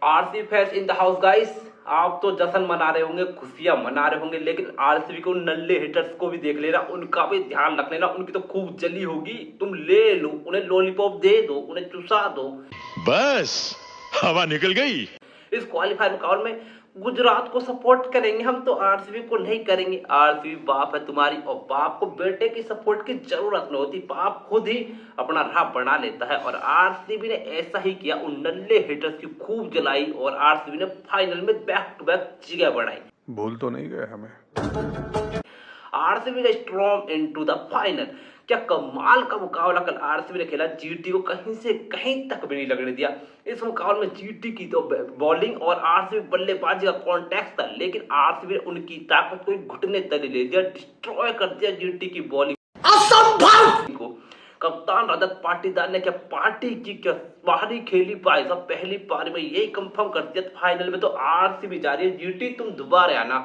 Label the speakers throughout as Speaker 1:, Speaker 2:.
Speaker 1: RCB fans in the house guys, आप तो जश्न मना रहे होंगे, खुशियां मना रहे होंगे, लेकिन आरसीबी को नल्ले हिटर्स को भी देख लेना, उनका भी ध्यान रख लेना। उनकी तो खूब जली होगी, तुम ले लो, उन्हें लॉलीपॉप दे दो, उन्हें चुसा दो।
Speaker 2: बस हवा निकल गई।
Speaker 1: इस क्वालिफायर मुकाबले में गुजरात को सपोर्ट करेंगे हम, तो आरसीबी को नहीं करेंगे। आरसीबी बाप है तुम्हारी, और बाप को बेटे की सपोर्ट की जरूरत नहीं होती, बाप खुद ही अपना राह बना लेता है। और आरसीबी ने ऐसा ही किया, उन नल्ले हिटर्स की खूब जलाई और आरसीबी ने फाइनल में बैक टू बैक जगह बढ़ाई।
Speaker 3: भूल तो नहीं गए हमें।
Speaker 1: आरसीबी का स्ट्रॉन्ग इनटू द फाइनल। क्या कमाल का मुकाबला कल आरसीबी ने खेला, जीटी को कहीं से कहीं तक भी नहीं लगने दिया। इस मुकाबले में जीटी की तो बॉलिंग और आरसीबी बल्लेबाजी का कॉन्टेक्ट था, लेकिन आरसीबी ने उनकी ताकत को घुटने तले ले दिया, डिस्ट्रॉय कर दिया जीटी की बॉलिंग को। कप्तान रजत पाटीदार ने क्या पार्टी की, क्या बाहरी खेली पाई, सब पहली पारी में यही कंफर्म कर दिया। फाइनल में तो आरसीबी जा रही है, जीटी तुम दोबारा आना।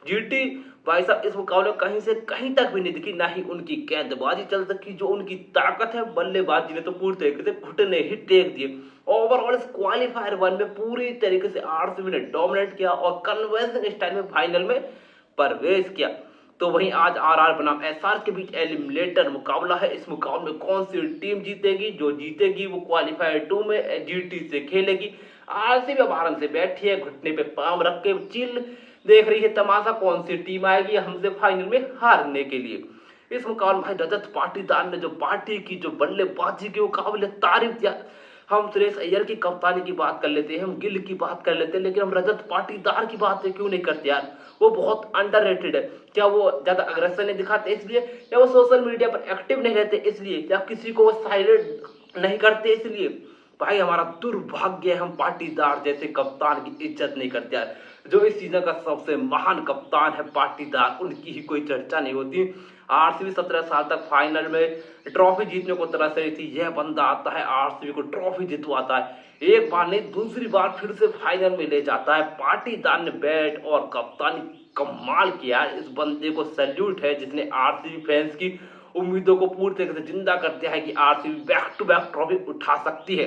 Speaker 1: जीटी भाई साहब इस मुकाबले में कहीं से कहीं तक भी नहीं दिखी, ना ही उनकी गेंदबाजी चल सकी, जो उनकी ताकत है बल्लेबाजी ने तो पूरी तरीके से घुटने ही टेक दिए। ओवरऑल इस क्वालिफायर 1 में पूरी तरीके से आरसीबी ने डोमिनेट किया और कन्विंसिंग स्टाइल में फाइनल में प्रवेश किया। तो वहीं आज आरआर बनाम एसआर के बीच एलिमिनेटर मुकाबला है। इस मुकाबले में कौन सी टीम जीतेगी, जो जीतेगी वो क्वालिफायर 2 में जीटी से खेलेगी। आरसीबी अब आराम से बैठी है, घुटने पे पाम रख के चिल देख रही है तमाशा, कौन सी टीम आएगी हमसे फाइनल में हारने के लिए। इस मुकाबले में रजत पाटीदार ने जो पार्टी की, जो बल्लेबाजी की, वो काबिल तारीफ दिया। हम सुरेश अय्यर की कप्तानी की बात कर लेते हैं, हम गिल की बात कर लेते हैं, लेकिन हम रजत पाटीदार की बात क्यों नहीं करते यार। वो बहुत अंडररेटेड है। क्या वो ज्यादा अग्रेशन नहीं दिखाते इसलिए, या वो सोशल मीडिया पर एक्टिव नहीं रहते इसलिए, या किसी को वो साइलेंट नहीं करते इसलिए। भाई हमारा दुर्भाग्य है, हम पाटीदार जैसे कप्तान की इज्जत नहीं करते यार। जो इस सीजन का सबसे महान कप्तान है पाटीदार, उनकी ही कोई चर्चा नहीं होती। आरसीबी 17 साल तक फाइनल में ट्रॉफी जीतने को तरस रही थी, यह बंदा आता है आरसीबी को ट्रॉफी जितवाता है, एक बार नहीं दूसरी बार फिर से फाइनल में ले जाता है। पाटीदार ने बैट और कप्तानी कमाल किया, इस बंदे को सैल्यूट है, जिसने आरसीबी फैंस की उम्मीदों को पूरी तरीके से जिंदा कर दिया है कि RCB back to back trophy उठा सकती है।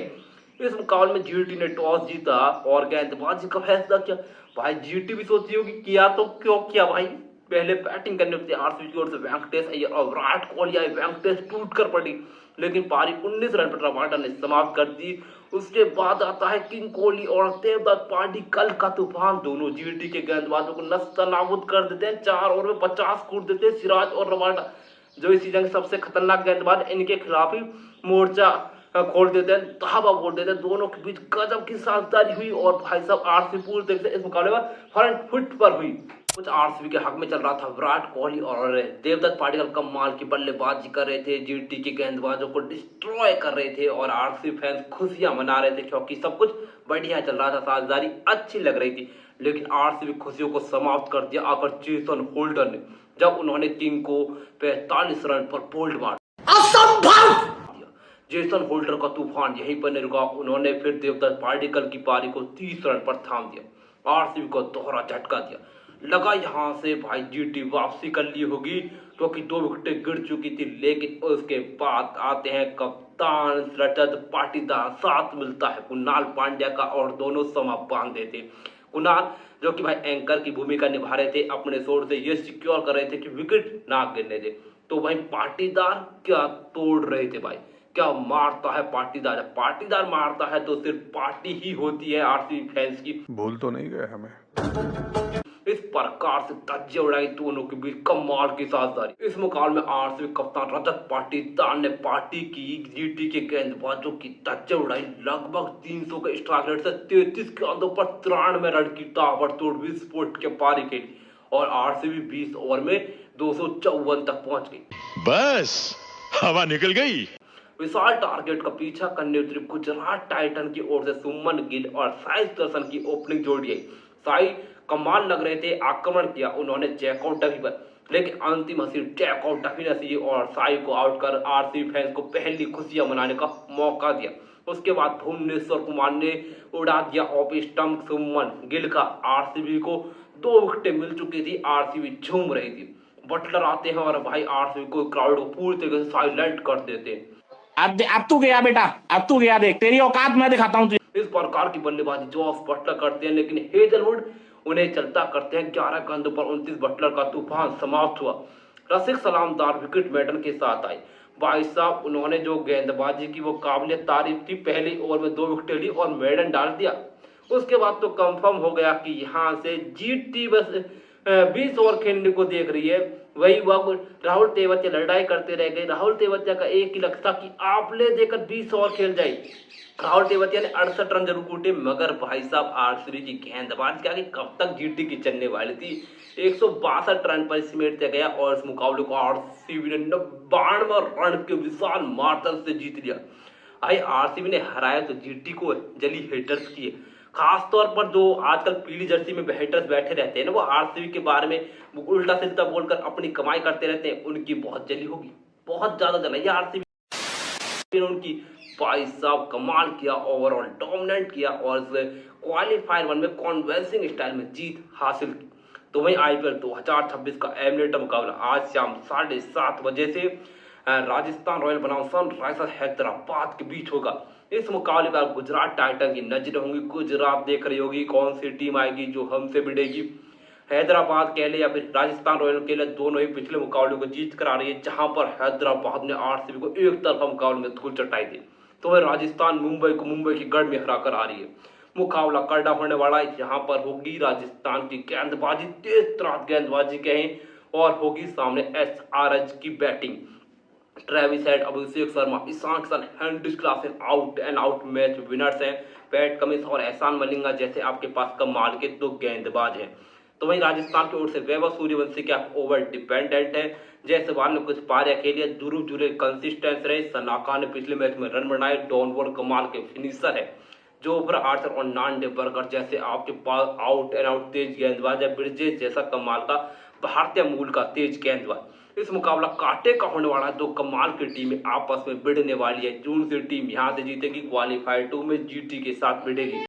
Speaker 1: इस मुकाबले में जीटी ने टॉस जीता और गेंदबाजी का फैसला किया। भाई जीटी भी सोची होगी किया तो क्यों किया भाई, पहले बैटिंग करने थी आरसीबी की ओर से वेंकटेश अय्यर और विराट कोहली आए, वेंकटेश टूट कर पड़ी, लेकिन पारी 19 रन पर रबाडा ने समाप्त कर दी। उसके बाद आता है किंग कोहली और देवदत्त पार्टी, कल का तूफान। दोनों जीटी के गेंदबाजों को नस्तनाबूद कर देते हैं, 4 ओवर में 50 कूद देते हैं। सिराज और रबाडा जो इस सीजन के सबसे खतरनाक गेंदबाज, इनके खिलाफ ही मोर्चा खोल देते हैं, धावा बोल देते हैं। दोनों के बीच गजब की साझेदारी हुई और भाई साहब आरसीबी पूरी तरीके से इस मुकाबले में फ्रंट फुट पर हुई। कुछ आरसीबी के हक में चल रहा था, विराट कोहली और देवदत्त पाटिल कमाल की बल्लेबाजी कर रहे थे, जीटी के गेंदबाजों को डिस्ट्रॉय कर रहे थे और आरसीबी फैंस खुशियां मना रहे थे क्योंकि सब कुछ बढ़िया चल रहा था, साझेदारी अच्छी लग रही थी। लेकिन आरसीबी खुशियों को समाप्त कर दिया आकर जेसन होल्डर ने, जब उन्होंने टीम को 45 रन पर बोल्ड मार असंभव। जेसन होल्डर का तूफान यहीं पर नहीं रुका, उन्होंने फिर देवदत्त पार्टिकल की पारी को 30 रन पर थाम दिया, आरसीबी को दोहरा झटका दिया। लगा यहां से भाई जीटी वापसी कर ली होगी क्योंकि 2 विकेटें गिर चुकी थी, लेकिन उसके बाद आते हैं कप्तान रजत पाटीदार, साथ मिलता है कुणाल पांड्या का और दोनों समा बांध देते। कुणाल जो कि भाई एंकर की भूमिका निभा रहे थे, अपने शोर से ये सिक्योर कर रहे थे कि विकेट ना गिरने दे, तो भाई पाटीदार क्या तोड़ रहे थे भाई, क्या मारता है पाटीदार। पाटीदार मारता है तो सिर्फ पार्टी ही होती है आरसीबी फैंस की।
Speaker 3: भूल तो नहीं गए हमें।
Speaker 1: इस प्रकार से धज्जे उड़ाई दोनों के बीच कमाल की साझेदारी। इस मुकाबले में आरसीबी कप्तान रजत पाटीदार ने पार्टी की जीटी के गेंदबाजों की धज्जे उड़ाई, लगभग 300 के स्ट्राइक रेट से 33 गेंदों पर 93 रन की ताबड़तोड़ विस्फोट के पारी खेली और आरसीबी 20 ओवर में 254 तक पहुंच गई।
Speaker 2: बस हवा निकल गई।
Speaker 1: विशाल टारगेट का पीछा करने उतरी गुजरात टाइटन की ओर से सुमन गिल और साई दर्शन की ओपनिंग जोड़ी आई। साई कमाल लग रहे थे, आक्रमण किया उन्होंने चेकआउट डबी पर, लेकिन अंतिम हसीन चेकआउट डबी नसीब और साई को आउट कर आरसीबी फैंस को पहली खुशियां मनाने का मौका दिया। उसके बाद भुवनेश्वर कुमार ने उड़ा दिया ऑफ स्टंप सुमन गिल का। आरसीबी को 2 विकेटें मिल चुकी थी, आरसीबी झूम रही थी। बटलर आते हैं और भाई आरसीबी को क्राउड को पूरी तरीके से साइलेंट कर देते हैं।
Speaker 4: अब तू गया बेटा, अब तू गया, देख तेरी औकात मैं दिखाता हूँ।
Speaker 1: इस प्रकार की बल्लेबाजी जॉस बटलर करते हैं, लेकिन हेजलवुड उन्हें चलता करते हैं। 11 गेंदों पर 29 बटलर का तूफान समाप्त हुआ। रसिक सलामदार विकेट मेडन के साथ आए। भाई साहब, उन्होंने जो गेंदबाजी की वो काबिल तारीफ थी। पहली ओवर में 2 विकेट ली और मेडन डाल दिया। उसके बाद तो कंफर्म हो गया कि यहाँ से जीटी बस 20 ओवर खेलने को देख रही है। वही वक्त राहुल तेवतिया लड़ाई करते रह गए। राहुल तेवतिया का एक ही लक्ष्य था कि आपले देकर 20 ओवर खेल जाए। राहुल तेवतिया ने 68 रन जरूर कूटे, मगर भाई साहब आरसीबी की गेंदबाजी क्या कि कब तक जीटी की चलने वाली थी। 162 रन पर समेट दिया गया और इस मुकाबले को आरसीबी ने 92 रन के विशाल मार्जिन से जीत लिया। भाई आरसीबी ने हराया तो जीटी को जली हेटर्स किए, खास तौर पर जो आजकल पीली जर्सी में हेटर्स बैठे रहते हैं ना, वो आरसीबी के बारे में उल्टा सिद्धा बोलकर अपनी कमाई करते रहते हैं। उनकी बहुत जली होगी, बहुत ज्यादा जलाई आरसीबी ने उनकी। भाई साहब कमाल किया, ओवरऑल डोमिनेट किया और क्वालिफायर 1 में कॉन्विंसिंग स्टाइल में जीत हासिल की। तो वहीं आईपीएल 2026 का एलिमिनेटर मुकाबला आज शाम 7:30 बजे से राजस्थान रॉयल बनाम सनराइजर्स हैदराबाद के बीच होगा। इस मुकाबले पर गुजरात टाइटन की नजरें होंगी। गुजरात देख रही होगी कौन सी टीम आएगी जो हमसे भिड़ेगी। हैदराबाद कह ले या फिर राजस्थान रॉयल कह ले, दोनों ही पिछले मुकाबले को जीत कर आ रही है, जहां पर हैदराबाद ने आरसीबी को एक तरफा मुकाबले में धूल चटाई दी। तो वह राजस्थान मुंबई को मुंबई की गढ़ में हरा कर आ रही है। मुकाबला करना होने वाला है। यहाँ पर होगी राजस्थान की गेंदबाजी, तेज तरार गेंदबाजी कहें, और होगी सामने एसआरएच की batting. Travis Head, Abhishek Sharma, Ishan Kishan, Henry Klaasen out and out match winners हैं। पैट कमिंस और एहसान मलिंगा जैसे आपके पास कमाल के 2 गेंदबाज हैं। तो वहीं राजस्थान की ओर से वैभव सूर्यवंशी क्या ओवर डिपेंडेंट है। जयसवाल ने कुछ पारियां खेली, ध्रुव जुरे कंसिस्टेंस रहे। सनाका ने पिछले मैच में रन बनाए। डॉन वॉल कमाल के फिनिशर है। जोफ्रा आर्चर और नांडे बर्गर जैसे आपके पास आउट एंड आउट तेज गेंदबाज है। ब्रिजेश जैसा कमाल का भारतीय मूल का तेज गेंदबाज। इस मुकाबला कांटे का होने वाला है। 2 कमाल की टीमें आपस में भिड़ने वाली है। जून से टीम यहां से जीतेगी, क्वालिफायर 2 में जीटी के साथ भिड़ेगी।